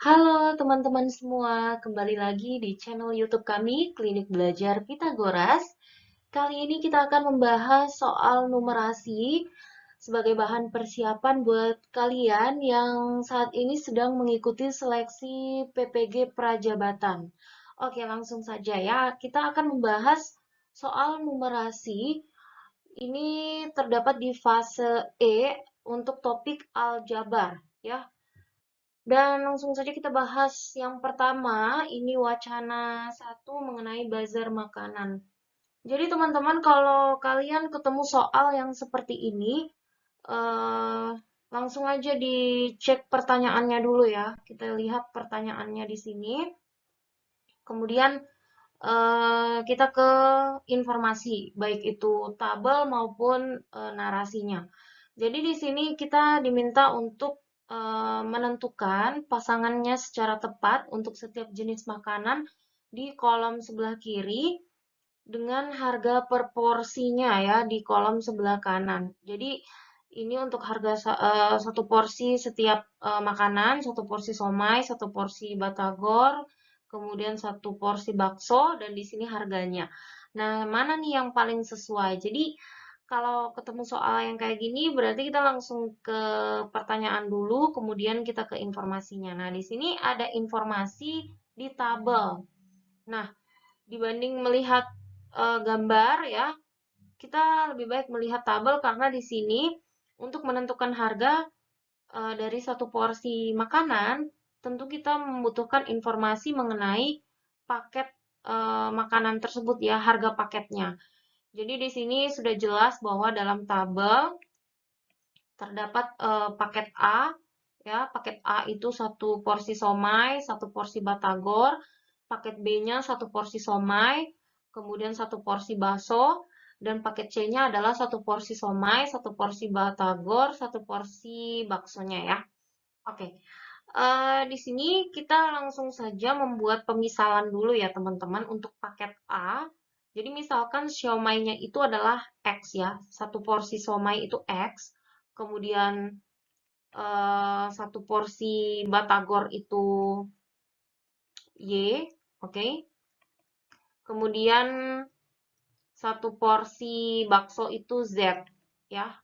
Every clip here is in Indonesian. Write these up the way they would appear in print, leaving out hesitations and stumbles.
Halo teman-teman semua, kembali lagi di channel YouTube kami, Klinik Belajar Pitagoras. Kali ini kita akan membahas soal numerasi sebagai bahan persiapan buat kalian yang saat ini sedang mengikuti seleksi PPG Prajabatan. Oke, langsung saja ya. Kita akan membahas soal numerasi. Ini terdapat di fase E untuk topik aljabar ya. Dan langsung saja kita bahas yang pertama, ini wacana satu mengenai bazar makanan. Jadi teman-teman kalau kalian ketemu soal yang seperti ini, eh, langsung aja dicek pertanyaannya dulu ya. Kita lihat pertanyaannya di sini. Kemudian kita ke informasi, baik itu tabel maupun narasinya. Jadi di sini kita diminta untuk menentukan pasangannya secara tepat untuk setiap jenis makanan di kolom sebelah kiri dengan harga per porsinya ya di kolom sebelah kanan. Jadi ini untuk harga satu porsi setiap makanan, satu porsi somai, satu porsi batagor, kemudian satu porsi bakso, dan di sini harganya. Nah, mana nih yang paling sesuai? Jadi kalau ketemu soal yang kayak gini, berarti kita langsung ke pertanyaan dulu, kemudian kita ke informasinya. Nah, di sini ada informasi di tabel. Nah, dibanding melihat gambar ya, kita lebih baik melihat tabel karena di sini untuk menentukan harga dari satu porsi makanan, tentu kita membutuhkan informasi mengenai paket makanan tersebut ya, harga paketnya. Jadi di sini sudah jelas bahwa dalam tabel terdapat paket A ya, paket A itu satu porsi somai, satu porsi batagor, paket B-nya satu porsi somai, kemudian satu porsi bakso, dan paket C-nya adalah satu porsi somai, satu porsi batagor, satu porsi baksonya ya. Oke, di sini kita langsung saja membuat pemisalan dulu ya teman-teman untuk paket A. Jadi misalkan siomay-nya itu adalah X ya, satu porsi somai itu X, kemudian satu porsi batagor itu Y, oke. Kemudian satu porsi bakso itu Z ya.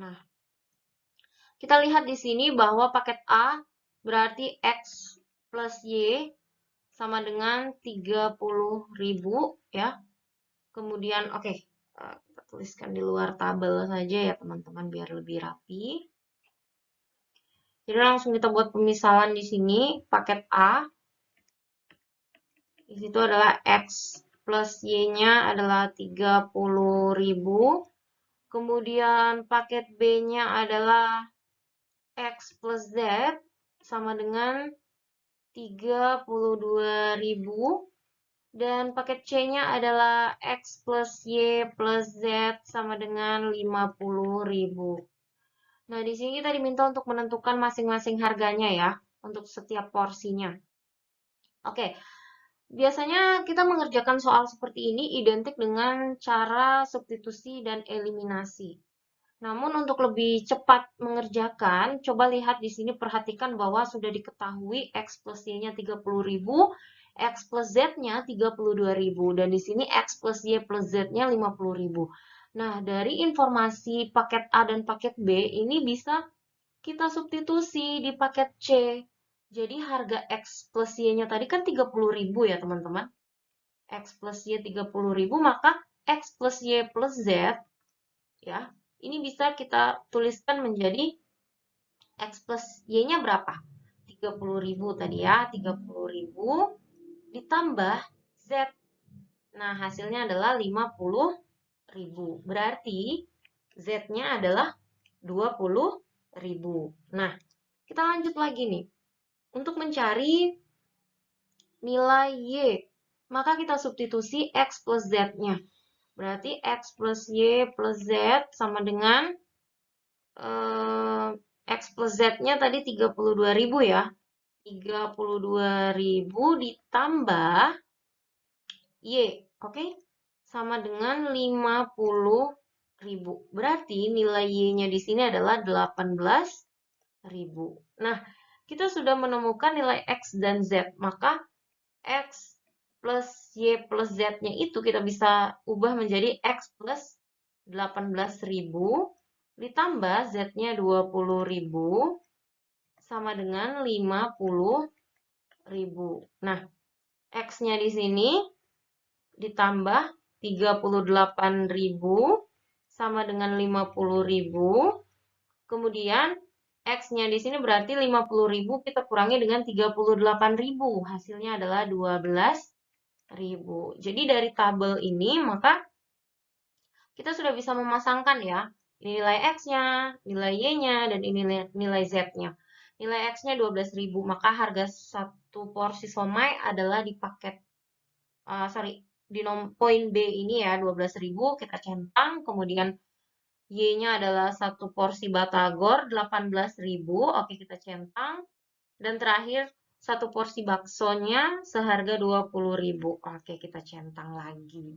Nah, kita lihat di sini bahwa paket A berarti X plus Y sama dengan 30.000 ya. Kemudian oke, kita tuliskan di luar tabel saja ya teman-teman biar lebih rapi. Jadi langsung kita buat pemisalan di sini, paket A di situ adalah X plus Y-nya adalah 30.000. Kemudian paket B-nya adalah X plus Z sama dengan 32.000. Dan paket C-nya adalah X plus Y plus Z sama dengan 50.000. Nah, di sini kita diminta untuk menentukan masing-masing harganya ya, untuk setiap porsinya. Oke, biasanya kita mengerjakan soal seperti ini identik dengan cara substitusi dan eliminasi. Namun untuk lebih cepat mengerjakan, coba lihat di sini perhatikan bahwa sudah diketahui X plus Y-nya 30.000, X plus Z-nya 32.000, dan di sini X plus Y plus Z-nya 50.000. Nah, dari informasi paket A dan paket B, ini bisa kita substitusi di paket C. Jadi harga X plus Y-nya tadi kan 30.000 ya teman-teman. X plus Y 30.000, maka X plus Y plus Z ya, ini bisa kita tuliskan menjadi X plus Y-nya berapa? 30.000 tadi ya, 30.000 ditambah Z. Nah, hasilnya adalah 50.000. Berarti Z-nya adalah 20.000. Nah, kita lanjut lagi nih. Untuk mencari nilai Y, maka kita substitusi X plus Z-nya. Berarti X plus Y plus Z sama dengan X plus Z-nya tadi 32.000 ya. 32.000 ditambah Y, oke? Sama dengan 50.000. Berarti nilai Y-nya di sini adalah 18.000. Nah, kita sudah menemukan nilai X dan Z. Maka X plus Y plus Z-nya itu kita bisa ubah menjadi X plus 18.000 ditambah Z-nya 20.000 sama dengan 50.000. Nah, X-nya di sini ditambah 38.000 sama dengan 50.000. Kemudian X-nya di sini berarti 50.000 kita kurangi dengan 38.000. Hasilnya adalah 12.000. Jadi dari tabel ini maka kita sudah bisa memasangkan ya. Ini nilai X-nya, nilai Y-nya, dan ini nilai Z-nya. Nilai X-nya 12.000, maka harga satu porsi somai adalah di paket, di poin B ini ya, 12.000, kita centang, kemudian Y-nya adalah satu porsi batagor, 18.000, oke kita centang, dan terakhir satu porsi baksonya seharga 20.000, oke kita centang lagi.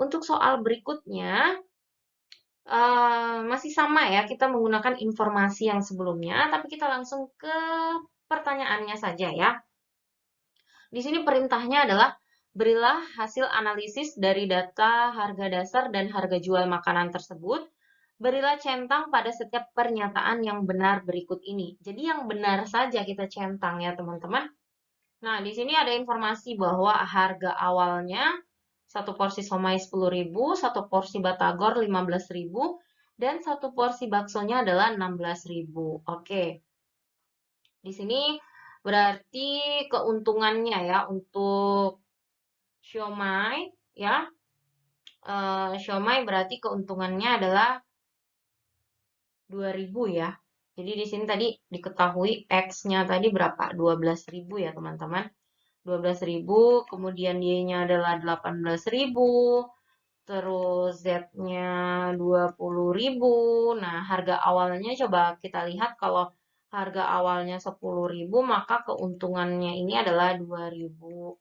Untuk soal berikutnya, masih sama ya, kita menggunakan informasi yang sebelumnya, tapi kita langsung ke pertanyaannya saja ya. Di sini perintahnya adalah, berilah hasil analisis dari data harga dasar dan harga jual makanan tersebut. Berilah centang pada setiap pernyataan yang benar berikut ini. Jadi yang benar saja kita centang ya teman-teman. Nah, di sini ada informasi bahwa harga awalnya satu porsi somai 10.000, satu porsi batagor 15.000, dan satu porsi baksonya adalah 16.000. Oke. Di sini berarti keuntungannya ya untuk siomay ya. Siomay berarti keuntungannya adalah 2.000 ya. Jadi di sini tadi diketahui X-nya tadi berapa? 12.000 ya, teman-teman. 12.000, kemudian Y-nya adalah 18.000, terus Z-nya 20.000. Nah, harga awalnya coba kita lihat, kalau harga awalnya 10.000, maka keuntungannya ini adalah 2.000.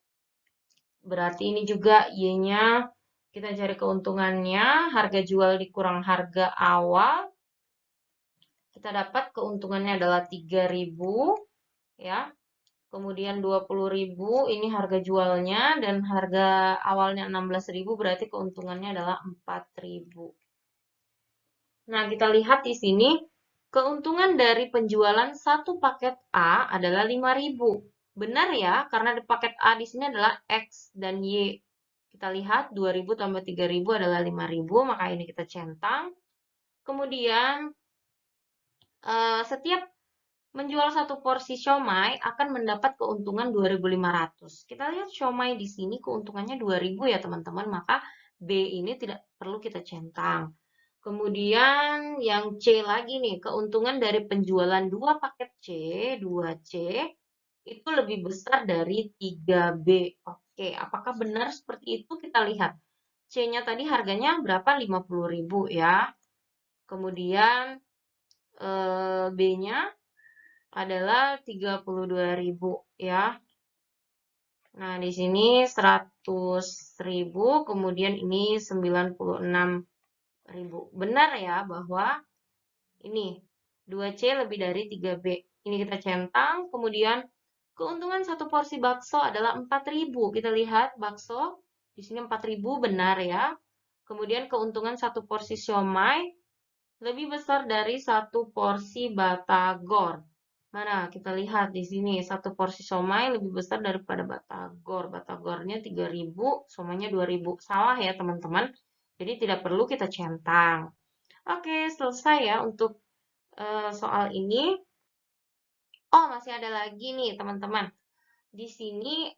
Berarti ini juga Y-nya, kita cari keuntungannya, harga jual dikurang harga awal, kita dapat keuntungannya adalah 3.000 ya. Kemudian 20.000 ini harga jualnya, dan harga awalnya 16.000 berarti keuntungannya adalah 4.000. Nah, kita lihat di sini keuntungan dari penjualan satu paket A adalah 5.000. Benar ya, karena di paket A di sini adalah X dan Y. Kita lihat 2.000 tambah 3.000 adalah 5.000, maka ini kita centang. Kemudian setiap menjual satu porsi siomay akan mendapat keuntungan 2.500. Kita lihat siomay di sini keuntungannya 2.000 ya teman-teman, maka B ini tidak perlu kita centang. Kemudian yang C lagi nih, keuntungan dari penjualan 2 paket C, 2C, itu lebih besar dari 3B. Oke, apakah benar seperti itu? Kita lihat. C-nya tadi harganya berapa? 50.000 ya. Kemudian B-nya adalah 32.000 ya. Nah, di sini 100.000, kemudian ini 96.000. Benar ya bahwa ini 2C lebih dari 3B. Ini kita centang, kemudian keuntungan satu porsi bakso adalah 4.000. Kita lihat bakso di sini 4.000, benar ya. Kemudian keuntungan satu porsi siomay lebih besar dari satu porsi batagor. Mana kita lihat di sini, satu porsi somai lebih besar daripada batagor. Batagornya 3.000, somainya 2.000. Salah ya teman-teman. Jadi tidak perlu kita centang. Oke, selesai ya untuk soal ini. Oh, masih ada lagi nih teman-teman. Di sini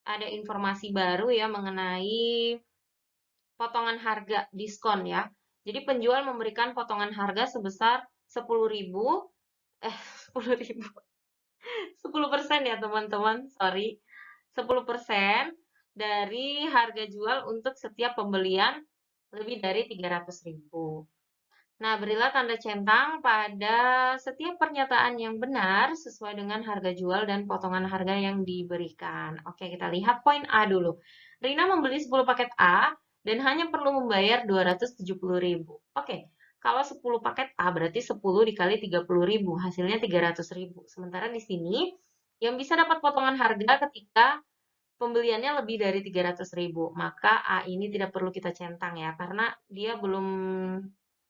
ada informasi baru ya mengenai potongan harga diskon ya. Jadi penjual memberikan potongan harga sebesar 10.000, 10.000, 10% ya teman-teman, sorry. 10% dari harga jual untuk setiap pembelian lebih dari 300.000. Nah, berilah tanda centang pada setiap pernyataan yang benar sesuai dengan harga jual dan potongan harga yang diberikan. Oke, kita lihat poin A dulu. Rina membeli 10 paket A dan hanya perlu membayar 270.000. Oke, Kalau 10 paket A berarti 10 dikali 30.000, hasilnya 300.000. Sementara di sini yang bisa dapat potongan harga ketika pembeliannya lebih dari 300.000, maka A ini tidak perlu kita centang ya, karena dia belum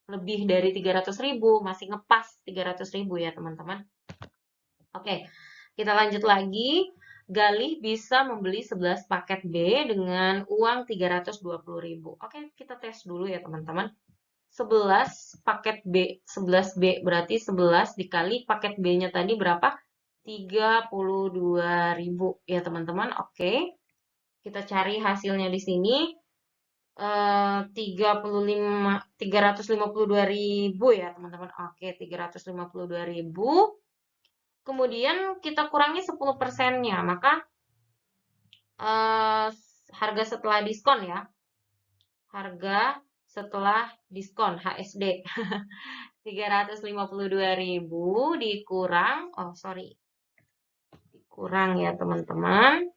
lebih dari 300.000, masih ngepas 300.000 ya teman-teman. Oke, kita lanjut lagi. Galih bisa membeli 11 paket B dengan uang 320.000. Oke, kita tes dulu ya teman-teman. 11 paket B, 11B berarti 11 dikali paket B-nya tadi berapa? 32.000 ya teman-teman. Oke. Kita cari hasilnya di sini. 352.000 ya teman-teman. Oke, 352.000. Kemudian kita kurangi 10%-nya, maka harga setelah diskon ya. Harga setelah diskon HSD. 352.000 dikurang, dikurang ya teman-teman.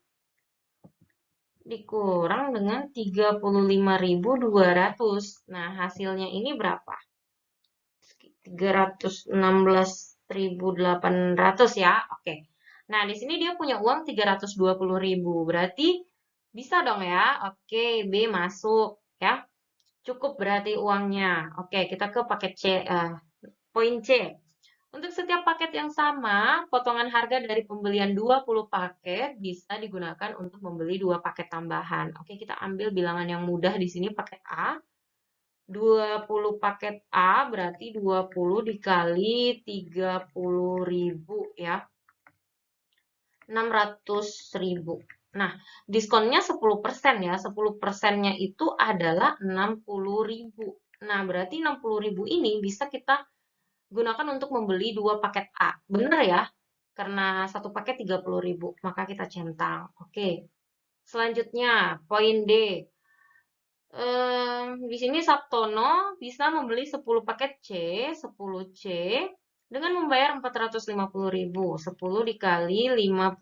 Dikurang dengan 35.200. Nah, hasilnya ini berapa? 316.800 ya. Oke. Nah, di sini dia punya uang 320.000. Berarti bisa dong ya. Oke, B masuk ya. Cukup berarti uangnya. Oke, kita ke paket C. Poin C. Untuk setiap paket yang sama, potongan harga dari pembelian 20 paket bisa digunakan untuk membeli 2 paket tambahan. Oke, kita ambil bilangan yang mudah di sini paket A. 20 paket A berarti 20 dikali 30.000 ya. 600.000. Nah, diskonnya 10% ya. 10%-nya itu adalah 60.000. Nah, berarti 60.000 ini bisa kita gunakan untuk membeli 2 paket A. Bener ya? Karena satu paket 30.000, maka kita centang. Oke. Selanjutnya, poin D. Di sini Sabtono bisa membeli 10 paket C, 10C, dengan membayar 450.000. 10 dikali 50.000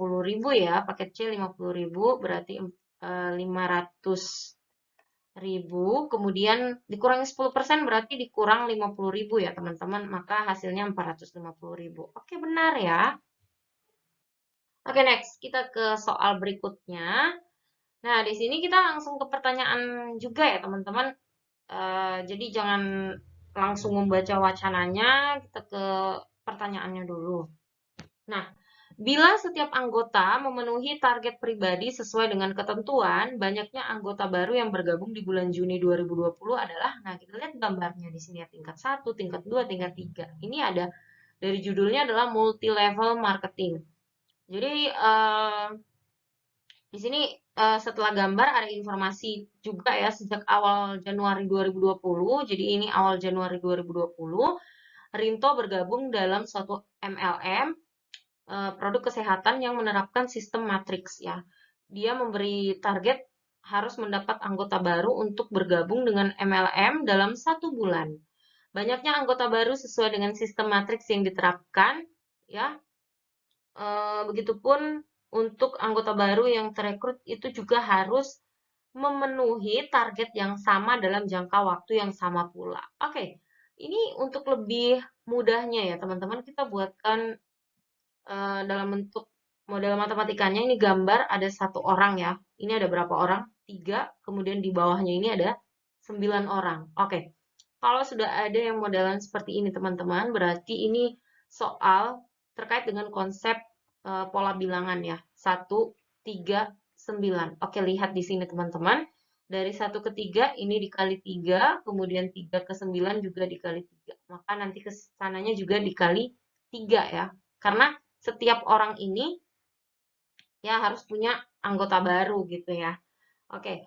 ya, paket C 50.000 berarti 500.000. Kemudian dikurangi 10% berarti dikurang 50.000 ya teman-teman, maka hasilnya 450.000. Oke, benar ya. Oke, next kita ke soal berikutnya. Nah, di sini kita langsung ke pertanyaan juga ya teman-teman. Jadi jangan langsung membaca wacananya, kita ke pertanyaannya dulu. Nah, bila setiap anggota memenuhi target pribadi sesuai dengan ketentuan, banyaknya anggota baru yang bergabung di bulan Juni 2020 adalah, nah kita lihat gambarnya di sini ya, tingkat 1, tingkat 2, tingkat 3. Ini ada, dari judulnya adalah multi-level marketing. Jadi, di sini setelah gambar ada informasi juga ya sejak awal Januari 2020. Jadi ini awal Januari 2020, Rinto bergabung dalam suatu MLM produk kesehatan yang menerapkan sistem matriks ya. Dia memberi target harus mendapat anggota baru untuk bergabung dengan MLM dalam 1 bulan. Banyaknya anggota baru sesuai dengan sistem matriks yang diterapkan ya. Begitupun untuk anggota baru yang terekrut itu juga harus memenuhi target yang sama dalam jangka waktu yang sama pula. Oke, ini untuk lebih mudahnya ya teman-teman, kita buatkan dalam bentuk model matematikanya. Ini gambar ada 1 orang ya. Ini ada berapa orang? 3, kemudian di bawahnya ini ada 9 orang. Oke, kalau sudah ada yang modelan seperti ini teman-teman, berarti ini soal terkait dengan konsep pola bilangan ya. 1, 3, 9. Oke, lihat di sini teman-teman. Dari 1 ke 3 ini dikali 3, kemudian 3 ke 9 juga dikali 3. Maka nanti ke sananya juga dikali 3 ya. Karena setiap orang ini ya harus punya anggota baru gitu ya. Oke.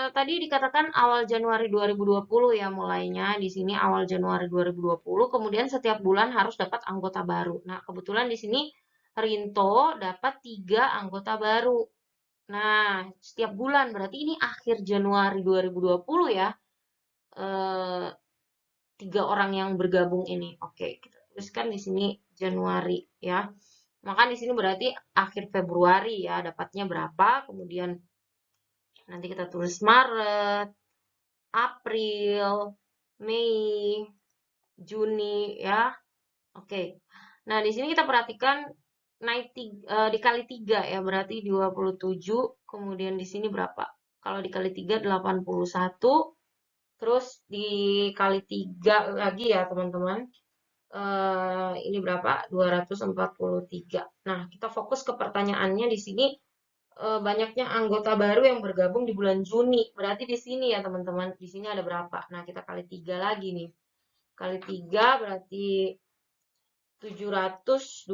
Tadi dikatakan awal Januari 2020 ya mulainya. Di sini awal Januari 2020, kemudian setiap bulan harus dapat anggota baru. Nah, kebetulan di sini Rinto dapat 3 anggota baru. Nah, setiap bulan berarti ini akhir Januari 2020 ya. 3 orang yang bergabung ini. Oke, kita tuliskan di sini Januari ya. Maka di sini berarti akhir Februari ya, dapatnya berapa, kemudian nanti kita tulis Maret, April, Mei, Juni ya. Oke. Nah, di sini kita perhatikan dikali 3 ya, berarti 27. Kemudian di sini berapa? Kalau dikali 3 81. Terus dikali 3 lagi ya, teman-teman. Ini berapa? 243. Nah, kita fokus ke pertanyaannya di sini. Banyaknya anggota baru yang bergabung di bulan Juni. Berarti di sini ya, teman-teman. Di sini ada berapa? Nah, kita kali 3 lagi nih. Kali 3 berarti 729.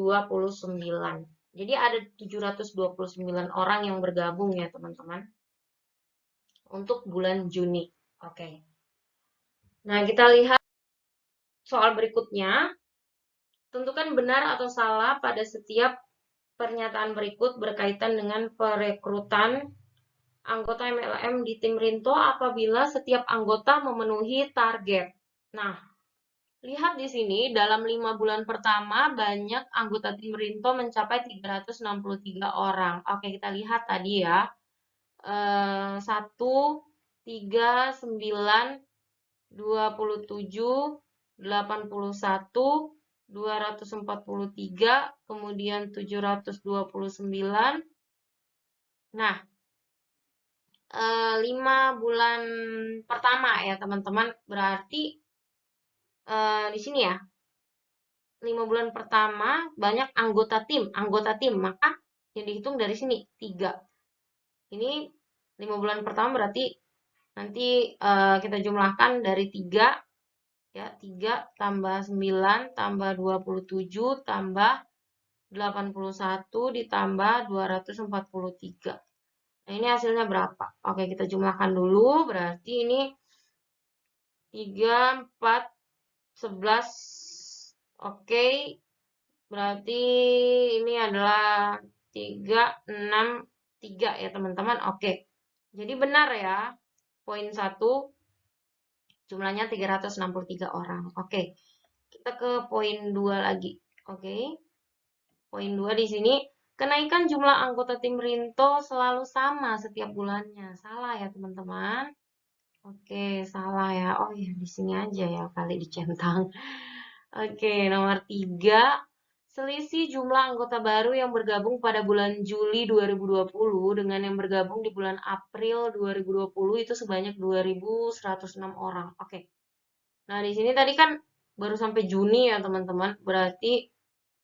Jadi ada 729 orang yang bergabung ya, teman-teman. Untuk bulan Juni. Oke. Nah, kita lihat soal berikutnya. Tentukan benar atau salah pada setiap pernyataan berikut berkaitan dengan perekrutan anggota MLM di tim Rinto apabila setiap anggota memenuhi target. Nah, lihat di sini, dalam 5 bulan pertama banyak anggota tim Rinto mencapai 363 orang. Oke, kita lihat tadi ya. 1, 3, 9, 27, 81, 243, kemudian 729. Nah, 5 bulan pertama ya teman-teman, berarti di sini ya, 5 bulan pertama banyak anggota tim, maka yang dihitung dari sini 3. Ini 5 bulan pertama berarti nanti kita jumlahkan dari 3 ya, 3 tambah 9 tambah 27 tambah 81 ditambah 243. Nah, ini hasilnya berapa? Oke, kita jumlahkan dulu. Berarti ini 3, 4, 11. Oke, berarti ini adalah 3, 6, 3 ya teman-teman. Oke, jadi benar ya. Poin 1, jumlahnya 363 orang. Oke, kita ke poin 2 lagi. Oke, poin 2 di sini. Kenaikan jumlah anggota tim Rinto selalu sama setiap bulannya. Salah ya teman-teman. Oke, salah ya. Oh ya, di sini aja ya kali dicentang. Oke, nomor 3. Selisih jumlah anggota baru yang bergabung pada bulan Juli 2020 dengan yang bergabung di bulan April 2020 itu sebanyak 2.106 orang. Oke. Nah, di sini tadi kan baru sampai Juni ya, teman-teman. Berarti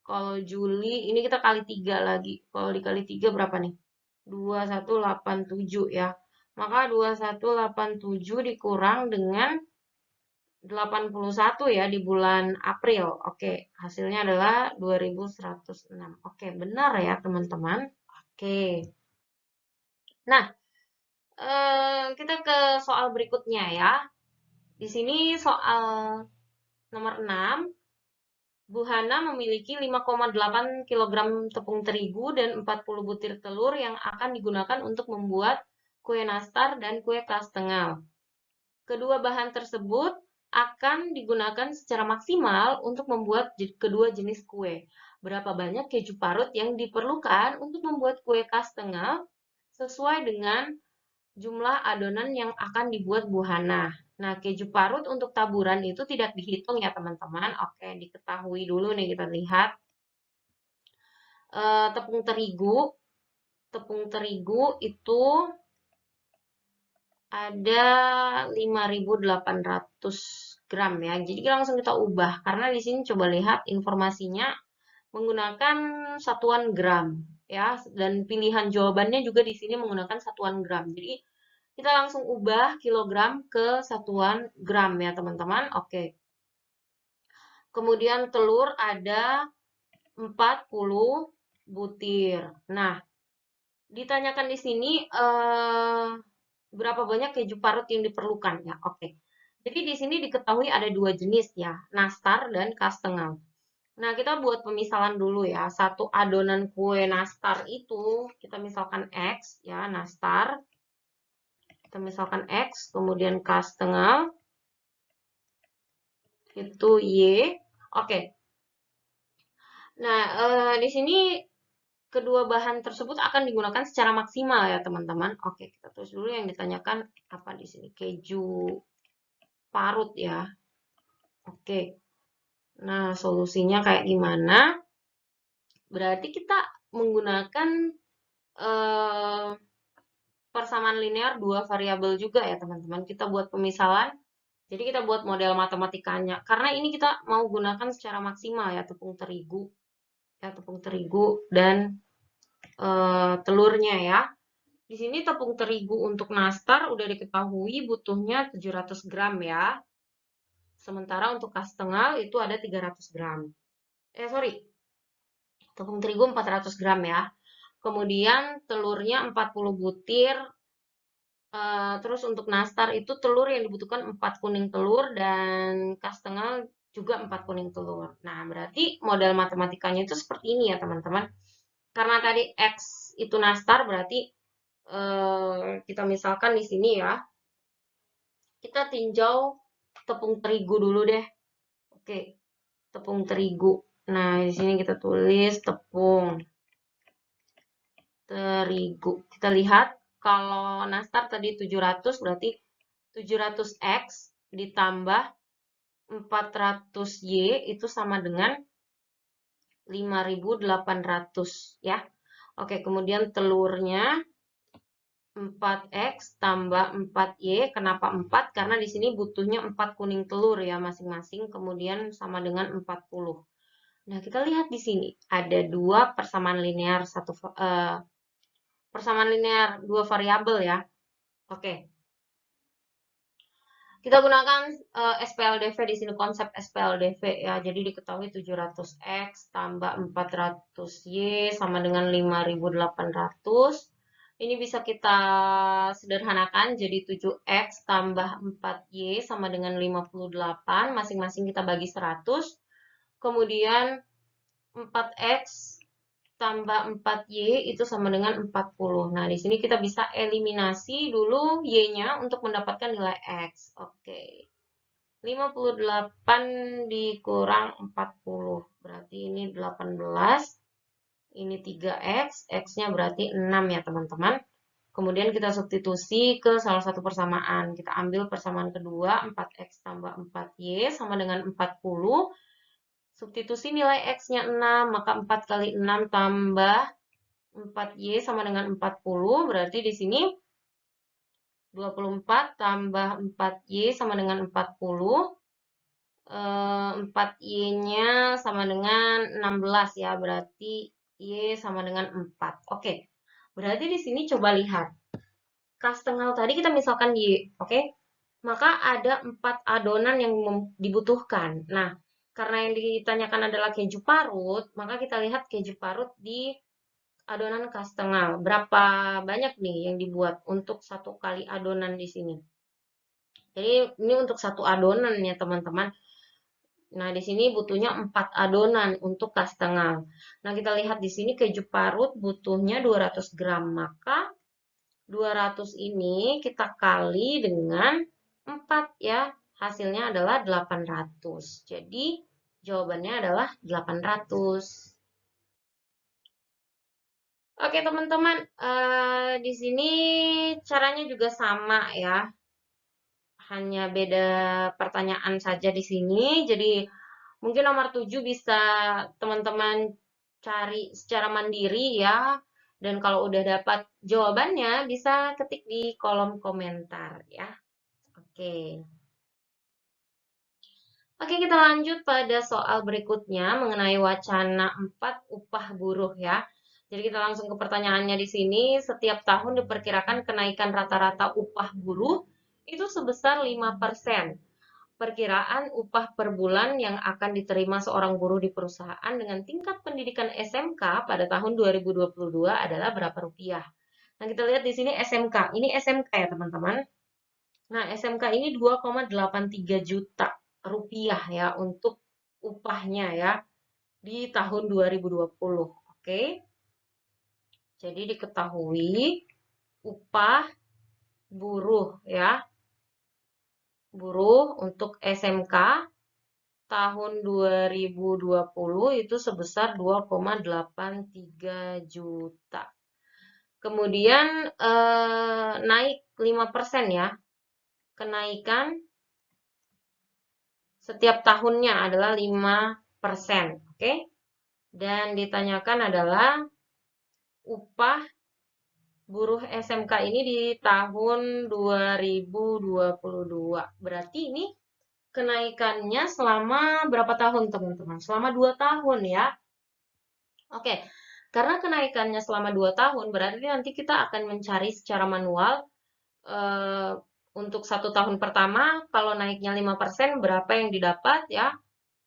kalau Juli ini kita kali 3 lagi. Kalau dikali 3 berapa nih? 2187 ya. Maka 2187 dikurang dengan 81 ya di bulan April. Oke, hasilnya adalah 2106. Oke, benar ya teman-teman. Oke. Nah, kita ke soal berikutnya ya. Di sini soal nomor 6. Bu Hana memiliki 5,8 kg tepung terigu dan 40 butir telur yang akan digunakan untuk membuat kue nastar dan kue kastengel. Kedua bahan tersebut akan digunakan secara maksimal untuk membuat kedua jenis kue. Berapa banyak keju parut yang diperlukan untuk membuat kue kastengel sesuai dengan jumlah adonan yang akan dibuat Bu Hana. Nah, keju parut untuk taburan itu tidak dihitung ya teman-teman. Oke, diketahui dulu nih, kita lihat. Tepung terigu itu ada 5.800 gram ya. Jadi langsung kita ubah karena di sini coba lihat informasinya menggunakan satuan gram ya, dan pilihan jawabannya juga di sini menggunakan satuan gram. Jadi kita langsung ubah kilogram ke satuan gram ya teman-teman. Oke. Kemudian telur ada 40 butir. Nah, ditanyakan di sini berapa banyak keju parut yang diperlukan ya. Oke. Jadi di sini diketahui ada 2 jenis ya, nastar dan kastengel. Nah, kita buat pemisalan dulu ya. Satu adonan kue nastar itu kita misalkan X ya, nastar. Kita misalkan X, kemudian kastengel itu Y. Oke. Nah, di sini kedua bahan tersebut akan digunakan secara maksimal ya, teman-teman. Oke, kita tulis dulu yang ditanyakan apa di sini. Keju parut ya. Oke. Nah, solusinya kayak gimana? Berarti kita menggunakan persamaan linear dua variabel juga ya, teman-teman. Kita buat pemisalan. Jadi kita buat model matematikanya. Karena ini kita mau gunakan secara maksimal ya, tepung terigu. Ya, tepung terigu dan telurnya ya. Di sini tepung terigu untuk nastar udah diketahui butuhnya 700 gram ya. Sementara untuk kastengel itu ada 300 gram. Sorry, tepung terigu 400 gram ya. Kemudian telurnya 40 butir. Terus untuk nastar itu telur yang dibutuhkan 4 kuning telur dan kastengel juga 4 kuning telur. Nah, berarti model matematikanya itu seperti ini ya, teman-teman. Karena tadi X itu nastar, berarti kita misalkan di sini ya, kita tinjau tepung terigu dulu deh. Oke, tepung terigu. Nah, di sini kita tulis tepung terigu. Kita lihat kalau nastar tadi 700 berarti 700X ditambah 400Y itu sama dengan 5.800 ya. Oke, kemudian telurnya 4X tambah 4Y. Kenapa 4? Karena di sini butuhnya 4 kuning telur ya masing-masing, kemudian sama dengan 40. Nah, kita lihat di sini ada dua persamaan linear persamaan linear dua variabel ya. Oke. Kita gunakan SPLDV di sini, konsep SPLDV ya. Jadi diketahui 700X tambah 400Y sama dengan 5.800. Ini bisa kita sederhanakan jadi 7X tambah 4Y sama dengan 58. Masing-masing kita bagi 100. Kemudian 4X tambah 4Y itu sama dengan 40. Nah, di sini kita bisa eliminasi dulu Y-nya untuk mendapatkan nilai X. Oke. 58 dikurang 40. Berarti ini 18. Ini 3X. X-nya berarti 6 ya, teman-teman. Kemudian kita substitusi ke salah satu persamaan. Kita ambil persamaan kedua, 4X tambah 4Y sama dengan 40. Substitusi nilai X-nya 6, maka 4 kali 6 tambah 4Y sama dengan 40. Berarti di sini 24 tambah 4Y sama dengan 40. 4Y-nya sama dengan 16 ya. Berarti Y sama dengan 4. Oke. Berarti di sini coba lihat. Kastengel tadi kita misalkan Y. Oke. Maka ada 4 adonan yang dibutuhkan. Nah, karena yang ditanyakan adalah keju parut, maka kita lihat keju parut di adonan kastengel. Berapa banyak nih yang dibuat untuk satu kali adonan di sini? Jadi ini untuk satu adonan ya, teman-teman. Nah, di sini butuhnya 4 adonan untuk kastengel. Nah, kita lihat di sini keju parut butuhnya 200 gram. Maka 200 ini kita kali dengan 4 ya. Hasilnya adalah 800. Jadi jawabannya adalah 800. Oke teman-teman, di sini caranya juga sama ya. Hanya beda pertanyaan saja di sini. Jadi mungkin nomor 7 bisa teman-teman cari secara mandiri ya. Dan kalau udah dapat jawabannya bisa ketik di kolom komentar ya. Oke. Oke, kita lanjut pada soal berikutnya mengenai wacana 4 upah buruh ya. Jadi kita langsung ke pertanyaannya di sini. Setiap tahun diperkirakan kenaikan rata-rata upah buruh itu sebesar 5%. Perkiraan upah per bulan yang akan diterima seorang buruh di perusahaan dengan tingkat pendidikan SMK pada tahun 2022 adalah berapa rupiah? Nah, kita lihat di sini SMK. Ini SMK ya, teman-teman. Nah, SMK ini 2,83 juta rupiah ya untuk upahnya ya di tahun 2020. Oke. Jadi diketahui upah buruh ya. Buruh untuk SMK tahun 2020 itu sebesar 2,83 juta. Kemudian naik 5% ya. Kenaikan setiap tahunnya adalah 5%. Oke? Dan ditanyakan adalah upah buruh SMK ini di tahun 2022. Berarti ini kenaikannya selama berapa tahun, teman-teman? Selama 2 tahun ya. Oke, karena kenaikannya selama 2 tahun, berarti nanti kita akan mencari secara manual untuk 1 tahun pertama, kalau naiknya 5%, berapa yang didapat ya?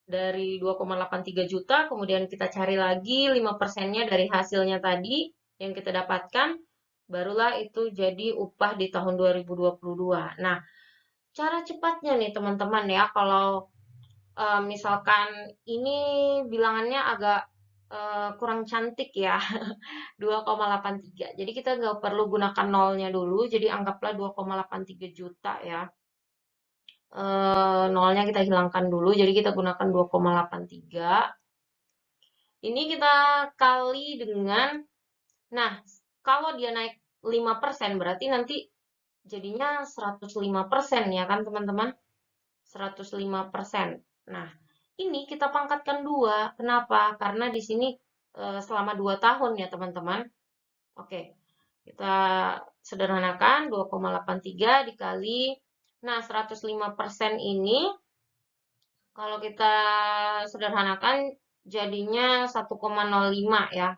Dari 2,83 juta, kemudian kita cari lagi 5%-nya dari hasilnya tadi yang kita dapatkan, barulah itu jadi upah di tahun 2022. Nah, cara cepatnya nih teman-teman ya, kalau misalkan ini bilangannya agak kurang cantik ya, 2,83. Jadi kita nggak perlu gunakan nolnya dulu, jadi anggaplah 2,83 juta ya. Nolnya kita hilangkan dulu, jadi kita gunakan 2,83. Ini kita kali dengan, nah, kalau dia naik 5%, berarti nanti jadinya 105% ya kan teman-teman? 105%. Nah, ini kita pangkatkan 2. Kenapa? Karena di sini selama 2 tahun ya teman-teman. Oke, kita sederhanakan 2,83 dikali. Nah, 105% ini kalau kita sederhanakan jadinya 1,05 ya.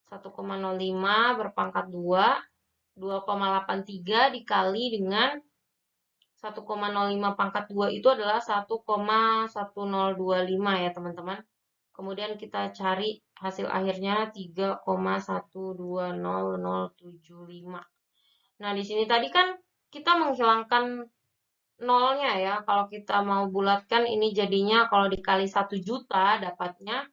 1,05 berpangkat 2, 2,83 dikali dengan 1,05 pangkat 2 itu adalah 1,1025 ya teman-teman. Kemudian kita cari hasil akhirnya 3,1200075. Nah, di sini tadi kan kita menghilangkan nolnya ya. Kalau kita mau bulatkan ini jadinya kalau dikali 1 juta dapatnya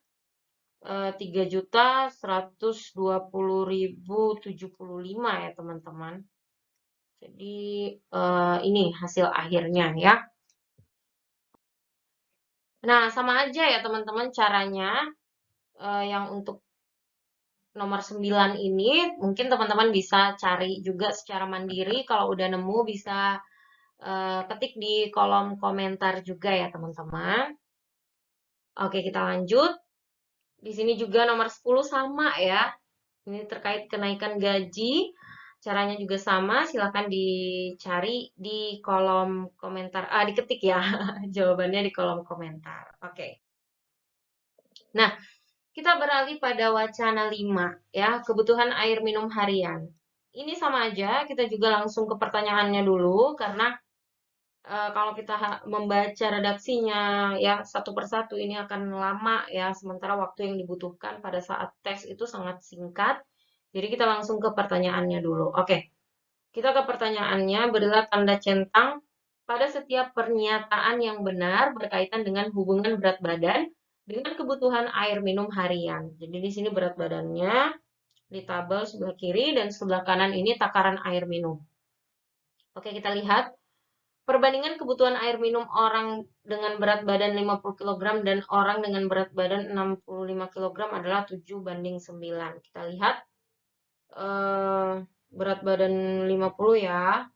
3.120.075 ya teman-teman. Jadi ini hasil akhirnya ya. Nah, sama aja ya teman-teman caranya. Yang untuk nomor 9 ini mungkin teman-teman bisa cari juga secara mandiri. Kalau udah nemu bisa ketik di kolom komentar juga ya teman-teman. Oke, kita lanjut. Di sini juga nomor 10 sama ya. Ini terkait kenaikan gaji. Caranya juga sama, silahkan dicari di kolom komentar. Diketik ya, jawabannya di kolom komentar. Oke. Nah, kita beralih pada wacana 5, ya, kebutuhan air minum harian. Ini sama aja, kita juga langsung ke pertanyaannya dulu, karena kalau kita membaca redaksinya ya satu persatu ini akan lama ya, sementara waktu yang dibutuhkan pada saat tes itu sangat singkat. Jadi kita langsung ke pertanyaannya dulu. Oke, kita ke pertanyaannya. Berilah tanda centang pada setiap pernyataan yang benar berkaitan dengan hubungan berat badan dengan kebutuhan air minum harian. Jadi di sini berat badannya di tabel sebelah kiri dan sebelah kanan ini takaran air minum. Oke, kita lihat. Perbandingan kebutuhan air minum orang dengan berat badan 50 kg dan orang dengan berat badan 65 kg adalah 7:9. Kita lihat berat badan 50 ya.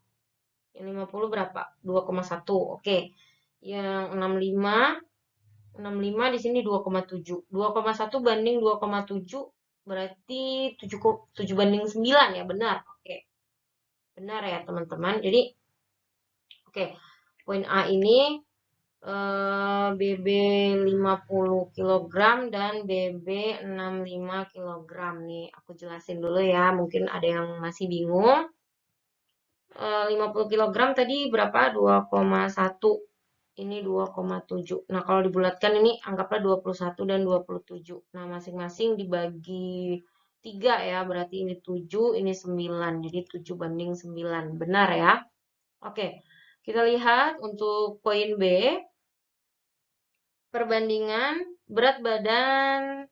Yang 50 berapa? 2,1. Oke. Yang 65 di sini 2,7. 2,1 banding 2,7 berarti 7:9 ya, benar. Oke. Benar ya, teman-teman. Jadi oke, poin A ini BB 50 kg dan BB 65 kg nih. Aku jelasin dulu ya, mungkin ada yang masih bingung. 50 kg tadi berapa? 2,1. Ini 2,7. Nah, kalau dibulatkan ini anggaplah 21 dan 27. Nah, masing-masing dibagi 3 ya, berarti ini 7, ini 9. Jadi 7:9. Benar ya? Oke. Kita lihat untuk poin B, perbandingan berat badan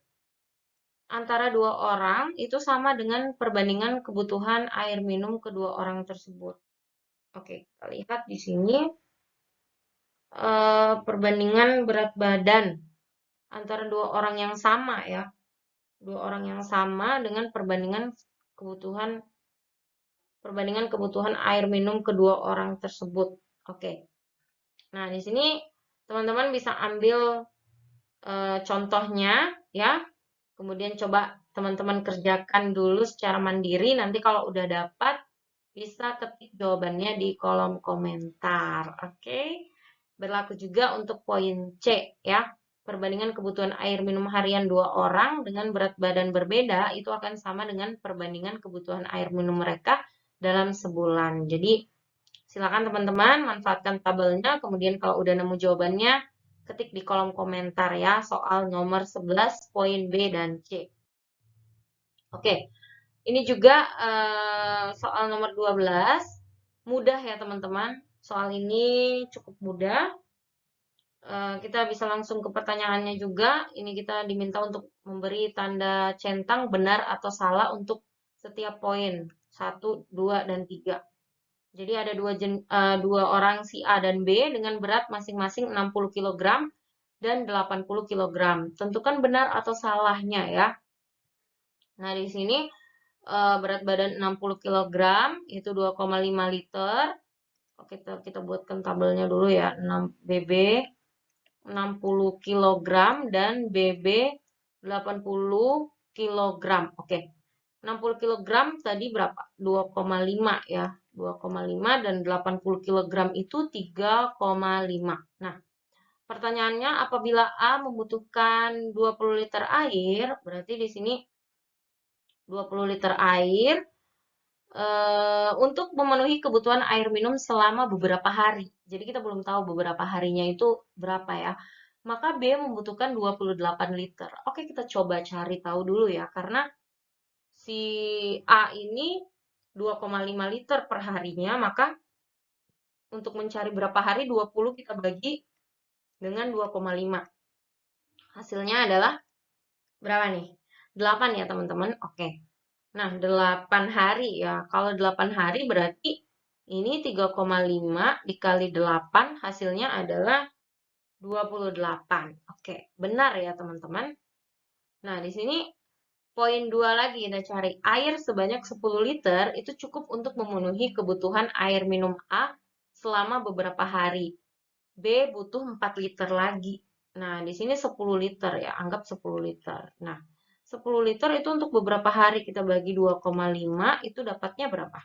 antara dua orang itu sama dengan perbandingan kebutuhan air minum kedua orang tersebut. Oke, kita lihat di sini perbandingan berat badan antara dua orang yang sama ya. Dua orang yang sama dengan perbandingan kebutuhan air minum kedua orang tersebut. Oke. Nah, di sini Teman-teman bisa ambil contohnya ya, kemudian coba teman-teman kerjakan dulu secara mandiri. Nanti kalau udah dapat, bisa ketik jawabannya di kolom komentar. Oke, berlaku juga untuk poin C ya. Perbandingan kebutuhan air minum harian dua orang dengan berat badan berbeda itu akan sama dengan perbandingan kebutuhan air minum mereka dalam sebulan. Jadi silakan teman-teman manfaatkan tabelnya, kemudian kalau udah nemu jawabannya, ketik di kolom komentar ya, soal nomor 11, poin B dan C. Oke, ini juga soal nomor 12, mudah ya teman-teman. Soal ini cukup mudah. Kita bisa langsung ke pertanyaannya juga. Ini kita diminta untuk memberi tanda centang benar atau salah untuk setiap poin. 1, 2, dan 3. Jadi ada dua orang si A dan B dengan berat masing-masing 60 kg dan 80 kg. Tentukan benar atau salahnya ya. Nah, di sini berat badan 60 kg itu 2,5 liter. Oke, kita buatkan tabelnya dulu ya. 6 BB 60 kg dan BB 80 kg. Oke. 60 kg tadi berapa? 2,5 ya. 2,5 dan 80 kg itu 3,5. Nah, pertanyaannya apabila A membutuhkan 20 liter air, berarti di sini 20 liter air untuk memenuhi kebutuhan air minum selama beberapa hari. Jadi kita belum tahu beberapa harinya itu berapa ya. Maka B membutuhkan 28 liter. Oke, kita coba cari tahu dulu ya, karena si A ini 2,5 liter per harinya, maka untuk mencari berapa hari 20 kita bagi dengan 2,5. Hasilnya adalah berapa nih? 8 ya teman-teman. Oke. Nah, 8 hari ya. Kalau 8 hari berarti ini 3,5 dikali 8 hasilnya adalah 28. Oke, benar ya teman-teman. Nah, di sini poin 2 lagi kita cari. Air sebanyak 10 liter itu cukup untuk memenuhi kebutuhan air minum A selama beberapa hari. B butuh 4 liter lagi. Nah, di sini 10 liter ya, anggap 10 liter. Nah, 10 liter itu untuk beberapa hari, kita bagi 2,5, itu dapatnya berapa?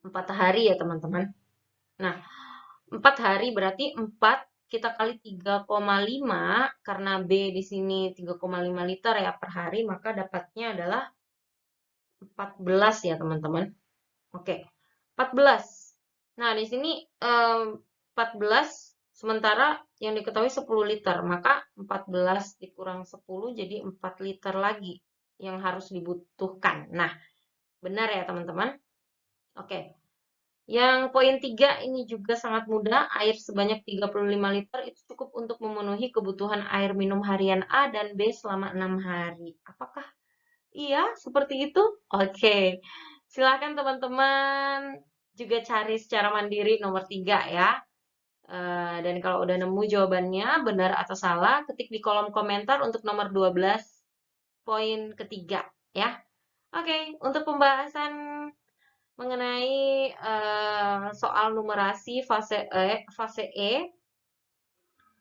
4 hari ya teman-teman. Nah, 4 hari berarti 4 kita kali 3,5, karena B di sini 3,5 liter ya per hari, maka dapatnya adalah 14 ya teman-teman. Oke, 14. Nah, di sini 14 sementara yang diketahui 10 liter, maka 14 dikurang 10 jadi 4 liter lagi yang harus dibutuhkan. Nah, benar ya teman-teman? Oke. Yang poin 3 ini juga sangat mudah, air sebanyak 35 liter itu cukup untuk memenuhi kebutuhan air minum harian A dan B selama 6 hari. Apakah iya seperti itu? Oke. Silakan teman-teman juga cari secara mandiri nomor 3 ya. Dan kalau udah nemu jawabannya benar atau salah, ketik di kolom komentar untuk nomor 12 poin ketiga ya. Oke, untuk pembahasan mengenai soal numerasi fase E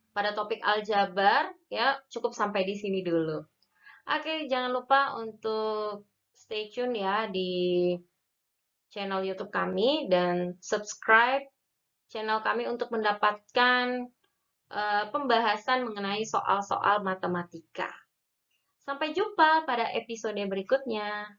pada topik aljabar ya, cukup sampai di sini dulu. Oke, jangan lupa untuk stay tune ya di channel YouTube kami dan subscribe channel kami untuk mendapatkan pembahasan mengenai soal-soal matematika. Sampai jumpa pada episode berikutnya.